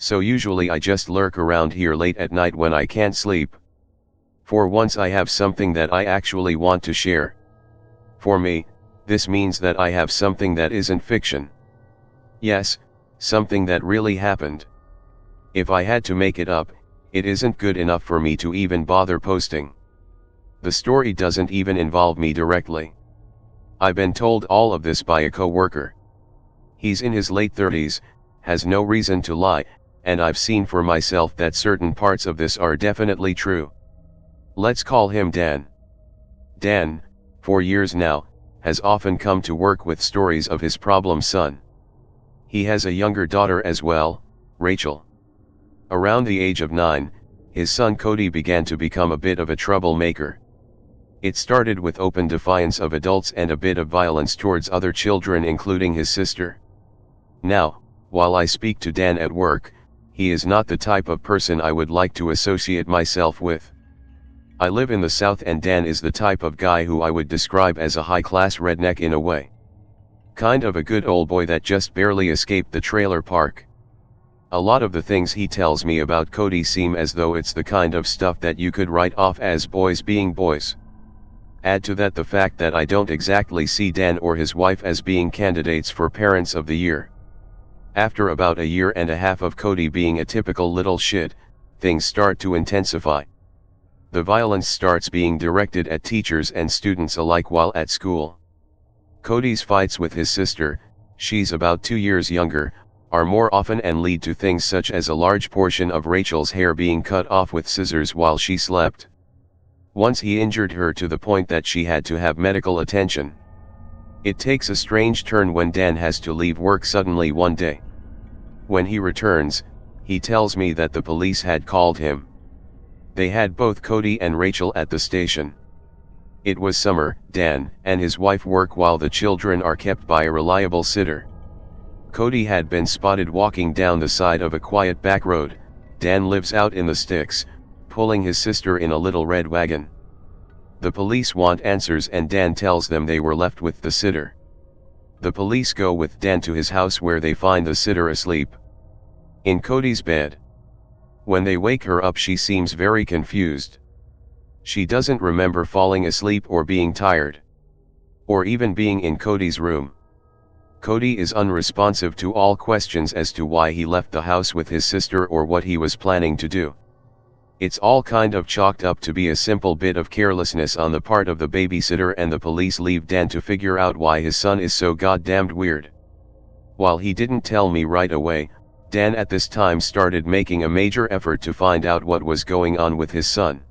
So usually I just lurk around here late at night when I can't sleep. For once I have something that I actually want to share. For me, this means that I have something that isn't fiction. Yes, something that really happened. If I had to make it up, it isn't good enough for me to even bother posting. The story doesn't even involve me directly. I've been told all of this by a coworker. He's in his late 30s, has no reason to lie, and I've seen for myself that certain parts of this are definitely true. Let's call him Dan. Dan, for years now, has often come to work with stories of his problem son. He has a younger daughter as well, Rachel. Around the age of 9, his son Cody began to become a bit of a troublemaker. It started with open defiance of adults and a bit of violence towards other children including his sister. Now, while I speak to Dan at work, he is not the type of person I would like to associate myself with. I live in the South and Dan is the type of guy who I would describe as a high-class redneck in a way. Kind of a good old boy that just barely escaped the trailer park. A lot of the things he tells me about Cody seem as though it's the kind of stuff that you could write off as boys being boys. Add to that the fact that I don't exactly see Dan or his wife as being candidates for Parents of the Year. After about a year and a half of Cody being a typical little shit, things start to intensify. The violence starts being directed at teachers and students alike while at school. Cody's fights with his sister, she's about 2 years younger, are more often and lead to things such as a large portion of Rachel's hair being cut off with scissors while she slept. Once he injured her to the point that she had to have medical attention. It takes a strange turn when Dan has to leave work suddenly one day. When he returns, he tells me that the police had called him. They had both Cody and Rachel at the station. It was summer, Dan and his wife work while the children are kept by a reliable sitter. Cody had been spotted walking down the side of a quiet back road. Dan lives out in the sticks, pulling his sister in a little red wagon. The police want answers and Dan tells them they were left with the sitter. The police go with Dan to his house where they find the sitter asleep in Cody's bed. When they wake her up, she seems very confused. She doesn't remember falling asleep or being tired, or even being in Cody's room. Cody is unresponsive to all questions as to why he left the house with his sister or what he was planning to do. It's all kind of chalked up to be a simple bit of carelessness on the part of the babysitter, and the police leave Dan to figure out why his son is so goddamned weird. While he didn't tell me right away, Dan at this time started making a major effort to find out what was going on with his son.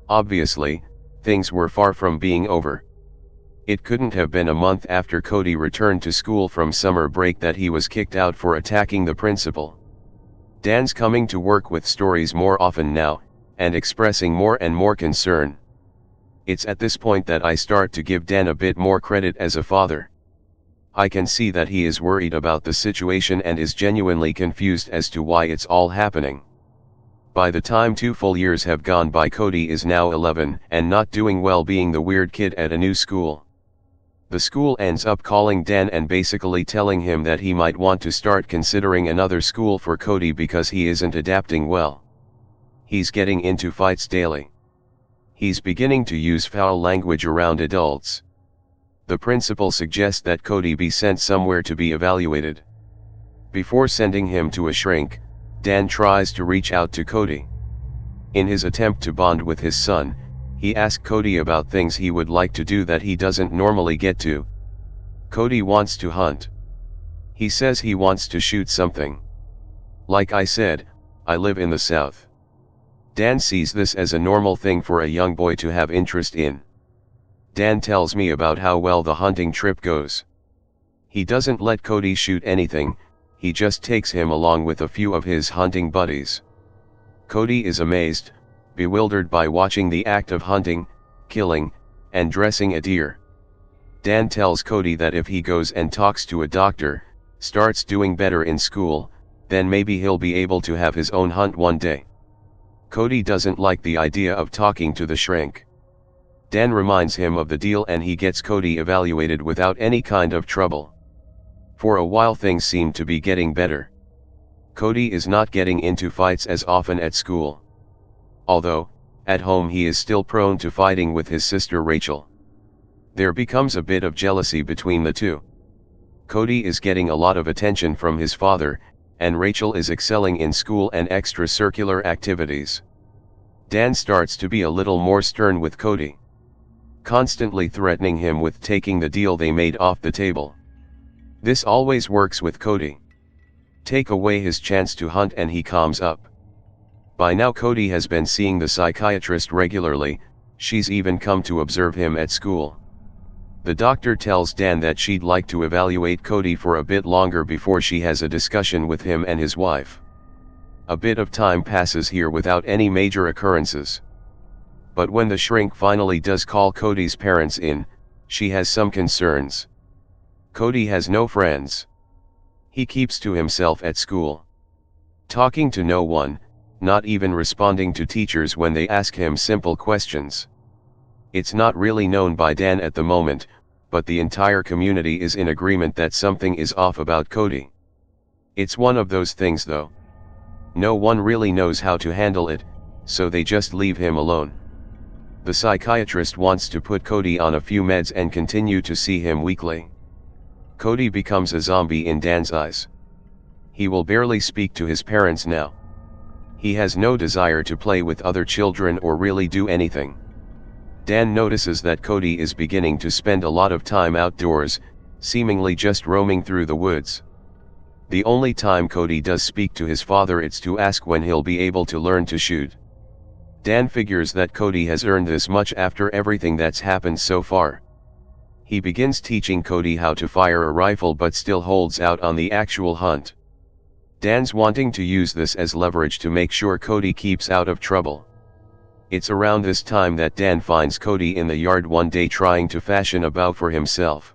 Obviously, things were far from being over. It couldn't have been a month after Cody returned to school from summer break that he was kicked out for attacking the principal. Dan's coming to work with stories more often now, and expressing more and more concern. It's at this point that I start to give Dan a bit more credit as a father. I can see that he is worried about the situation and is genuinely confused as to why it's all happening. By the time 2 full years have gone by, Cody is now 11 and not doing well, being the weird kid at a new school. The school ends up calling Dan and basically telling him that he might want to start considering another school for Cody because he isn't adapting well. He's getting into fights daily. He's beginning to use foul language around adults. The principal suggests that Cody be sent somewhere to be evaluated. Before sending him to a shrink, Dan tries to reach out to Cody. In his attempt to bond with his son, he asks Cody about things he would like to do that he doesn't normally get to. Cody wants to hunt. He says he wants to shoot something. Like I said, I live in the South. Dan sees this as a normal thing for a young boy to have interest in. Dan tells me about how well the hunting trip goes. He doesn't let Cody shoot anything, he just takes him along with a few of his hunting buddies. Cody is amazed, bewildered by watching the act of hunting, killing, and dressing a deer. Dan tells Cody that if he goes and talks to a doctor, starts doing better in school, then maybe he'll be able to have his own hunt one day. Cody doesn't like the idea of talking to the shrink. Dan reminds him of the deal and he gets Cody evaluated without any kind of trouble. For a while things seem to be getting better. Cody is not getting into fights as often at school. Although, at home he is still prone to fighting with his sister Rachel. There becomes a bit of jealousy between the two. Cody is getting a lot of attention from his father, and Rachel is excelling in school and extracurricular activities. Dan starts to be a little more stern with Cody, constantly threatening him with taking the deal they made off the table. This always works with Cody. Take away his chance to hunt and he calms up. By now Cody has been seeing the psychiatrist regularly, she's even come to observe him at school. The doctor tells Dan that she'd like to evaluate Cody for a bit longer before she has a discussion with him and his wife. A bit of time passes here without any major occurrences. But when the shrink finally does call Cody's parents in, she has some concerns. Cody has no friends. He keeps to himself at school, talking to no one, not even responding to teachers when they ask him simple questions. It's not really known by Dan at the moment, but the entire community is in agreement that something is off about Cody. It's one of those things though. No one really knows how to handle it, so they just leave him alone. The psychiatrist wants to put Cody on a few meds and continue to see him weekly. Cody becomes a zombie in Dan's eyes. He will barely speak to his parents now. He has no desire to play with other children or really do anything. Dan notices that Cody is beginning to spend a lot of time outdoors, seemingly just roaming through the woods. The only time Cody does speak to his father it's to ask when he'll be able to learn to shoot. Dan figures that Cody has earned this much after everything that's happened so far. He begins teaching Cody how to fire a rifle but still holds out on the actual hunt. Dan's wanting to use this as leverage to make sure Cody keeps out of trouble. It's around this time that Dan finds Cody in the yard one day trying to fashion a bow for himself.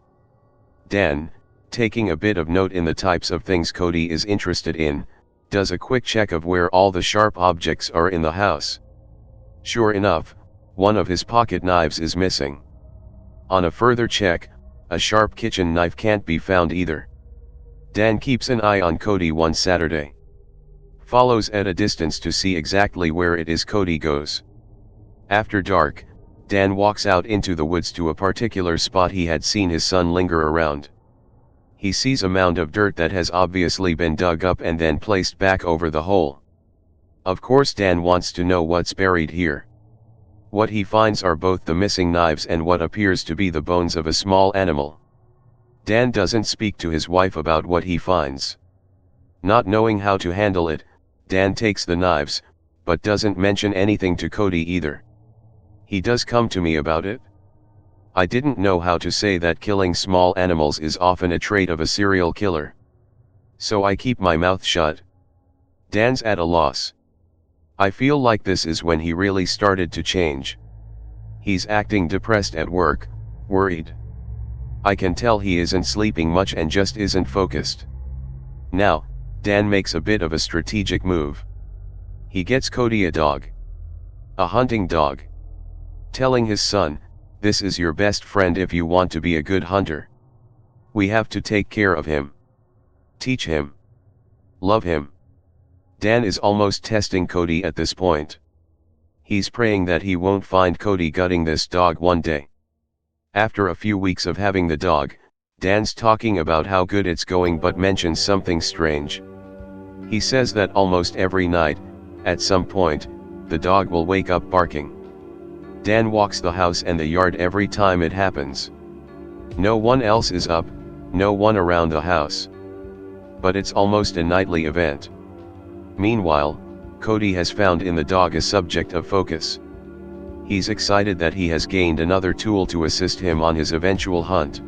Dan, taking a bit of note in the types of things Cody is interested in, does a quick check of where all the sharp objects are in the house. Sure enough, one of his pocket knives is missing. On a further check, a sharp kitchen knife can't be found either. Dan keeps an eye on Cody one Saturday. Follows at a distance to see exactly where it is Cody goes. After dark, Dan walks out into the woods to a particular spot he had seen his son linger around. He sees a mound of dirt that has obviously been dug up and then placed back over the hole. Of course Dan wants to know what's buried here. What he finds are both the missing knives and what appears to be the bones of a small animal. Dan doesn't speak to his wife about what he finds. Not knowing how to handle it, Dan takes the knives, but doesn't mention anything to Cody either. He does come to me about it. I didn't know how to say that killing small animals is often a trait of a serial killer. So I keep my mouth shut. Dan's at a loss. I feel like this is when he really started to change. He's acting depressed at work, worried. I can tell he isn't sleeping much and just isn't focused. Now, Dan makes a bit of a strategic move. He gets Cody a dog. A hunting dog. Telling his son, "This is your best friend if you want to be a good hunter. We have to take care of him. Teach him. Love him." Dan is almost testing Cody at this point. He's praying that he won't find Cody gutting this dog one day. After a few weeks of having the dog, Dan's talking about how good it's going but mentions something strange. He says that almost every night, at some point, the dog will wake up barking. Dan walks the house and the yard every time it happens. No one else is up, no one around the house. But it's almost a nightly event. Meanwhile, Cody has found in the dog a subject of focus. He's excited that he has gained another tool to assist him on his eventual hunt.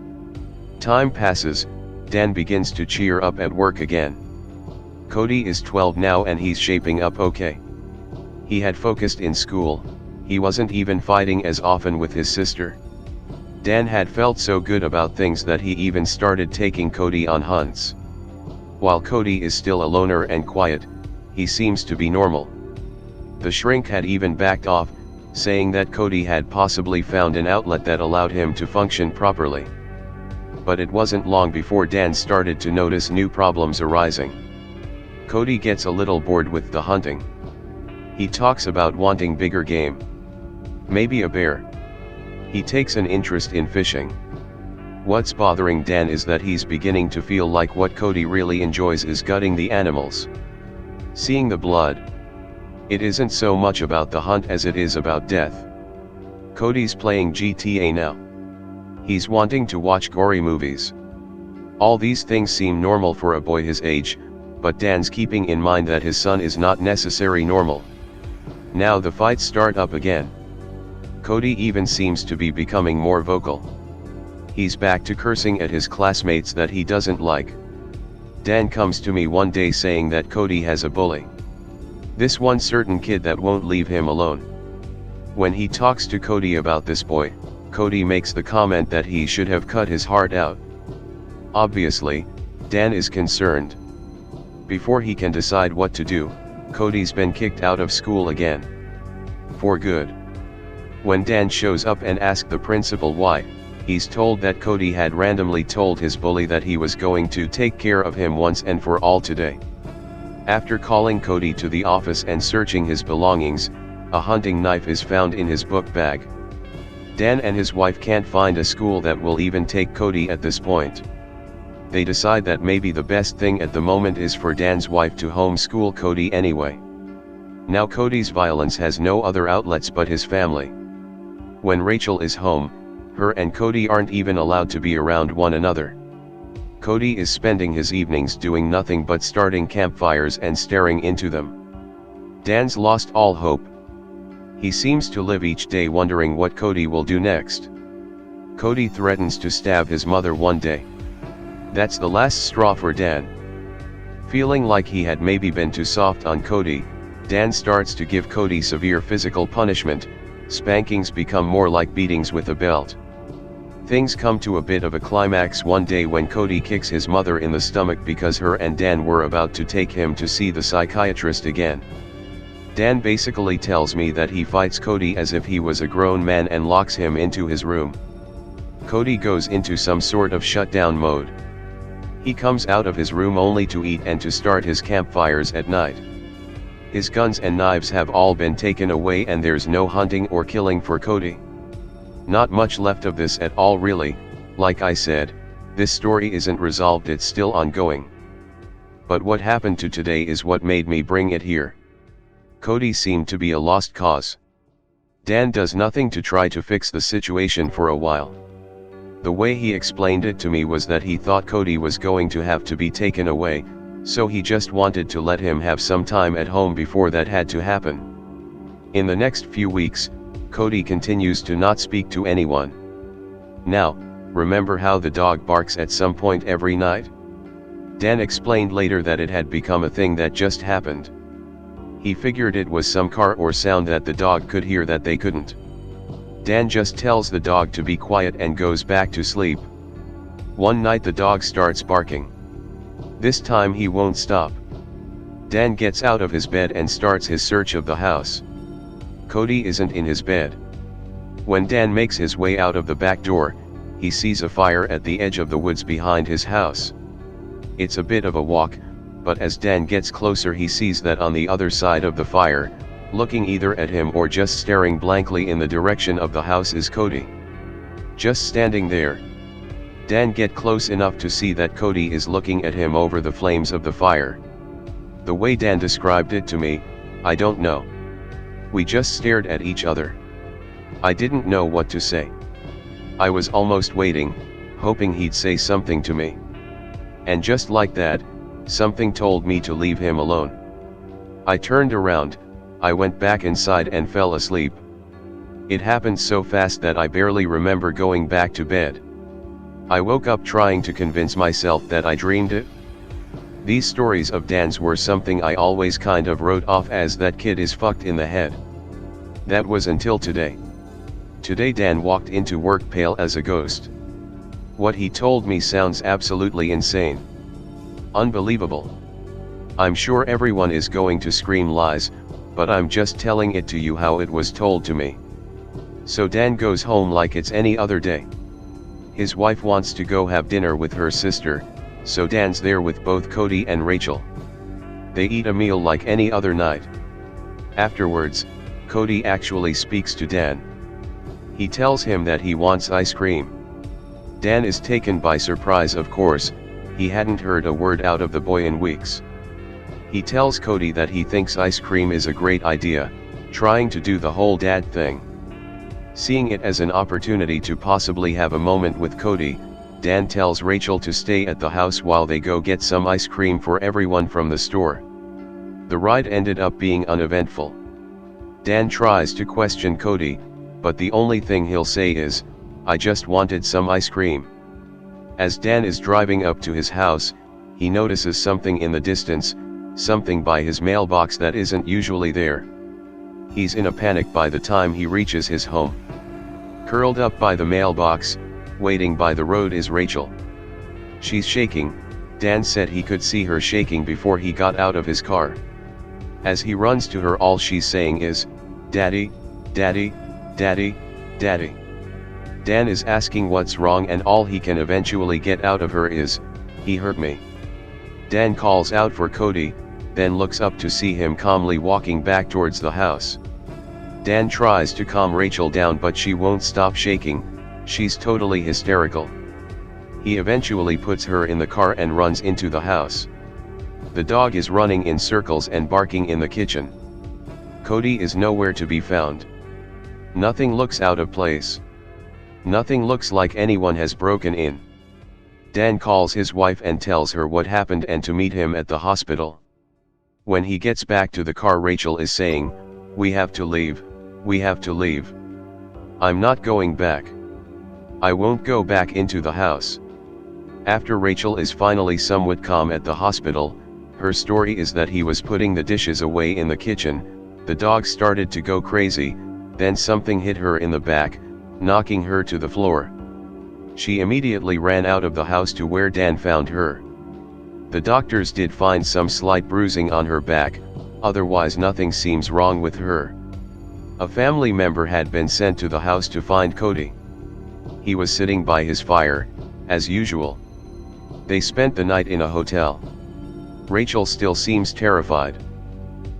Time passes, Dan begins to cheer up at work again. Cody is 12 now and he's shaping up okay. He had focused in school, he wasn't even fighting as often with his sister. Dan had felt so good about things that he even started taking Cody on hunts. While Cody is still a loner and quiet, he seems to be normal. The shrink had even backed off, saying that Cody had possibly found an outlet that allowed him to function properly. But it wasn't long before Dan started to notice new problems arising. Cody gets a little bored with the hunting. He talks about wanting bigger game. Maybe a bear. He takes an interest in fishing. What's bothering Dan is that he's beginning to feel like what Cody really enjoys is gutting the animals. Seeing the blood. It isn't so much about the hunt as it is about death. Cody's playing GTA now. He's wanting to watch gory movies. All these things seem normal for a boy his age, but Dan's keeping in mind that his son is not necessarily normal. Now the fights start up again. Cody even seems to be becoming more vocal. He's back to cursing at his classmates that he doesn't like. Dan comes to me one day saying that Cody has a bully. This one certain kid that won't leave him alone. When he talks to Cody about this boy, Cody makes the comment that he should have cut his heart out. Obviously, Dan is concerned. Before he can decide what to do, Cody's been kicked out of school again. For good. When Dan shows up and asks the principal why, he's told that Cody had randomly told his bully that he was going to take care of him once and for all today. After calling Cody to the office and searching his belongings, a hunting knife is found in his book bag. Dan and his wife can't find a school that will even take Cody at this point. They decide that maybe the best thing at the moment is for Dan's wife to homeschool Cody anyway. Now Cody's violence has no other outlets but his family. When Rachel is home, her and Cody aren't even allowed to be around one another. Cody is spending his evenings doing nothing but starting campfires and staring into them. Dan's lost all hope. He seems to live each day wondering what Cody will do next. Cody threatens to stab his mother one day. That's the last straw for Dan. Feeling like he had maybe been too soft on Cody, Dan starts to give Cody severe physical punishment. Spankings become more like beatings with a belt. Things come to a bit of a climax one day when Cody kicks his mother in the stomach because her and Dan were about to take him to see the psychiatrist again. Dan basically tells me that he fights Cody as if he was a grown man and locks him into his room. Cody goes into some sort of shutdown mode. He comes out of his room only to eat and to start his campfires at night. His guns and knives have all been taken away and there's no hunting or killing for Cody. Not much left of this at all really. Like I said, this story isn't resolved, it's still ongoing. But what happened to today is what made me bring it here. Cody seemed to be a lost cause. Dan does nothing to try to fix the situation for a while. The way he explained it to me was that he thought Cody was going to have to be taken away, so he just wanted to let him have some time at home before that had to happen. In the next few weeks, Cody continues to not speak to anyone. Now, remember how the dog barks at some point every night? Dan explained later that it had become a thing that just happened. He figured it was some car or sound that the dog could hear that they couldn't. Dan just tells the dog to be quiet and goes back to sleep. One night the dog starts barking. This time he won't stop. Dan gets out of his bed and starts his search of the house. Cody isn't in his bed. When Dan makes his way out of the back door, he sees a fire at the edge of the woods behind his house. It's a bit of a walk, but as Dan gets closer he sees that on the other side of the fire, looking either at him or just staring blankly in the direction of the house is Cody. Just standing there. Dan gets close enough to see that Cody is looking at him over the flames of the fire. The way Dan described it to me, I don't know. We just stared at each other. I didn't know what to say. I was almost waiting, hoping he'd say something to me. And just like that, something told me to leave him alone. I turned around, I went back inside and fell asleep. It happened so fast that I barely remember going back to bed. I woke up trying to convince myself that I dreamed it. These stories of Dan's were something I always kind of wrote off as that kid is fucked in the head. That was until today. Today Dan walked into work pale as a ghost. What he told me sounds absolutely insane. Unbelievable. I'm sure everyone is going to scream lies, but I'm just telling it to you how it was told to me. So Dan goes home like it's any other day. His wife wants to go have dinner with her sister, so Dan's there with both Cody and Rachel. They eat a meal like any other night. Afterwards, Cody actually speaks to Dan. He tells him that he wants ice cream. Dan is taken by surprise, of course. He hadn't heard a word out of the boy in weeks. He tells Cody that he thinks ice cream is a great idea, trying to do the whole dad thing. Seeing it as an opportunity to possibly have a moment with Cody, Dan tells Rachel to stay at the house while they go get some ice cream for everyone from the store. The ride ended up being uneventful. Dan tries to question Cody, but the only thing he'll say is, "I just wanted some ice cream." As Dan is driving up to his house, he notices something in the distance, something by his mailbox that isn't usually there. He's in a panic by the time he reaches his home. Curled up by the mailbox, waiting by the road is Rachel. She's shaking. Dan said he could see her shaking before he got out of his car. As he runs to her, all she's saying is, "Daddy, Daddy, Daddy, Daddy." Dan is asking what's wrong, and all he can eventually get out of her is, "He hurt me." Dan calls out for Cody, then looks up to see him calmly walking back towards the house. Dan tries to calm Rachel down, but she won't stop shaking. She's totally hysterical. He eventually puts her in the car and runs into the house. The dog is running in circles and barking in the kitchen. Cody is nowhere to be found. Nothing looks out of place. Nothing looks like anyone has broken in. Dan calls his wife and tells her what happened and to meet him at the hospital. When he gets back to the car, Rachel is saying, "We have to leave, we have to leave. I'm not going back. I won't go back into the house." After Rachel is finally somewhat calm at the hospital, her story is that he was putting the dishes away in the kitchen. The dog started to go crazy, then something hit her in the back, knocking her to the floor. She immediately ran out of the house to where Dan found her. The doctors did find some slight bruising on her back, otherwise nothing seems wrong with her. A family member had been sent to the house to find Cody. He was sitting by his fire, as usual. They spent the night in a hotel. Rachel still seems terrified.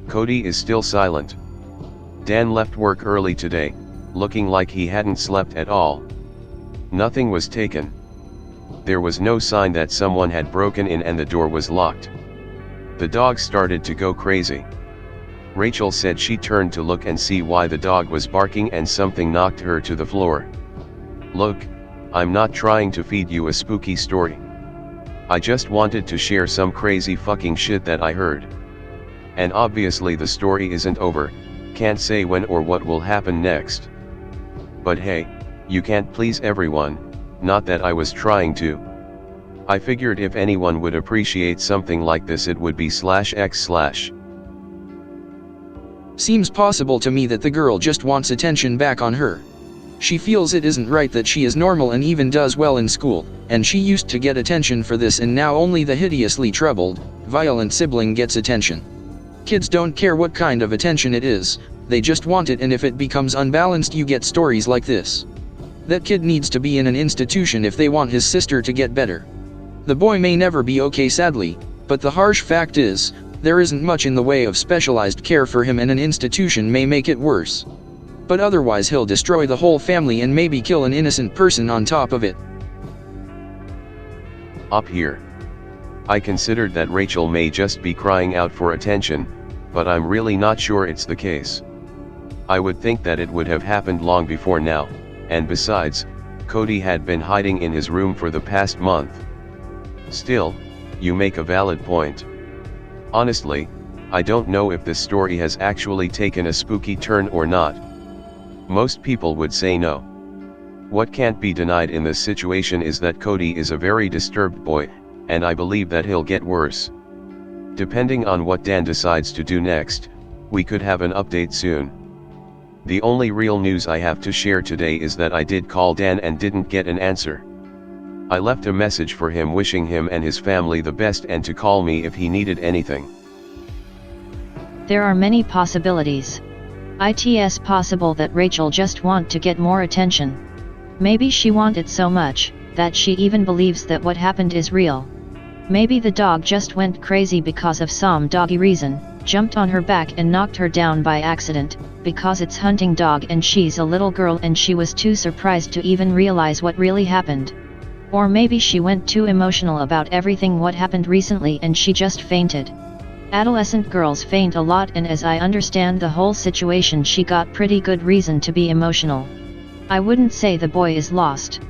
Cody is still silent. Dan left work early today, looking like he hadn't slept at all. Nothing was taken. There was no sign that someone had broken in, and the door was locked. The dog started to go crazy. Rachel said she turned to look and see why the dog was barking, and something knocked her to the floor. "Look, I'm not trying to feed you a spooky story. I just wanted to share some crazy fucking shit that I heard. And obviously the story isn't over, can't say when or what will happen next. But hey, you can't please everyone, not that I was trying to. I figured if anyone would appreciate something like this, it would be /x/." Seems possible to me that the girl just wants attention back on her. She feels it isn't right that she is normal and even does well in school, and she used to get attention for this, and now only the hideously troubled, violent sibling gets attention. Kids don't care what kind of attention it is, they just want it, and if it becomes unbalanced you get stories like this. That kid needs to be in an institution if they want his sister to get better. The boy may never be okay, sadly, but the harsh fact is, there isn't much in the way of specialized care for him, and an institution may make it worse. But otherwise he'll destroy the whole family and maybe kill an innocent person on top of it. Up here. I considered that Rachel may just be crying out for attention, but I'm really not sure it's the case. I would think that it would have happened long before now, and besides, Cody had been hiding in his room for the past month. Still, you make a valid point. Honestly, I don't know if this story has actually taken a spooky turn or not. Most people would say no. What can't be denied in this situation is that Cody is a very disturbed boy, and I believe that he'll get worse. Depending on what Dan decides to do next, we could have an update soon. The only real news I have to share today is that I did call Dan and didn't get an answer. I left a message for him wishing him and his family the best and to call me if he needed anything. There are many possibilities. It's possible that Rachel just want to get more attention. Maybe she wanted so much, that she even believes that what happened is real. Maybe the dog just went crazy because of some doggy reason, jumped on her back and knocked her down by accident, because it's hunting dog and she's a little girl and she was too surprised to even realize what really happened. Or maybe she went too emotional about everything what happened recently and she just fainted. Adolescent girls faint a lot, and as I understand the whole situation, she got pretty good reason to be emotional. I wouldn't say the boy is lost.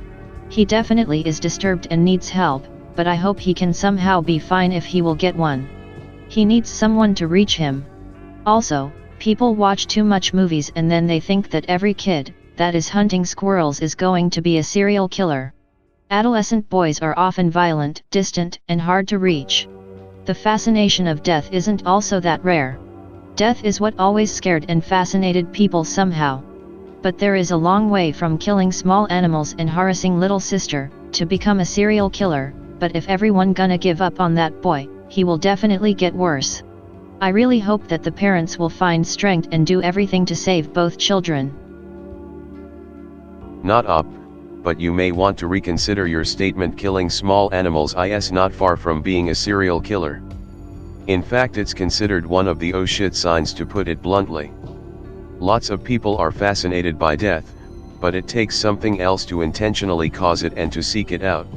He definitely is disturbed and needs help, but I hope he can somehow be fine if he will get one. He needs someone to reach him. Also, people watch too much movies and then they think that every kid that is hunting squirrels is going to be a serial killer. Adolescent boys are often violent, distant, and hard to reach. The fascination of death isn't also that rare. Death is what always scared and fascinated people somehow. But there is a long way from killing small animals and harassing little sister to become a serial killer. But if everyone gonna give up on that boy, he will definitely get worse. I really hope that the parents will find strength and do everything to save both children. Not up, but you may want to reconsider your statement. Killing small animals is not far from being a serial killer. In fact, it's considered one of the oh shit signs, to put it bluntly. Lots of people are fascinated by death, but it takes something else to intentionally cause it and to seek it out.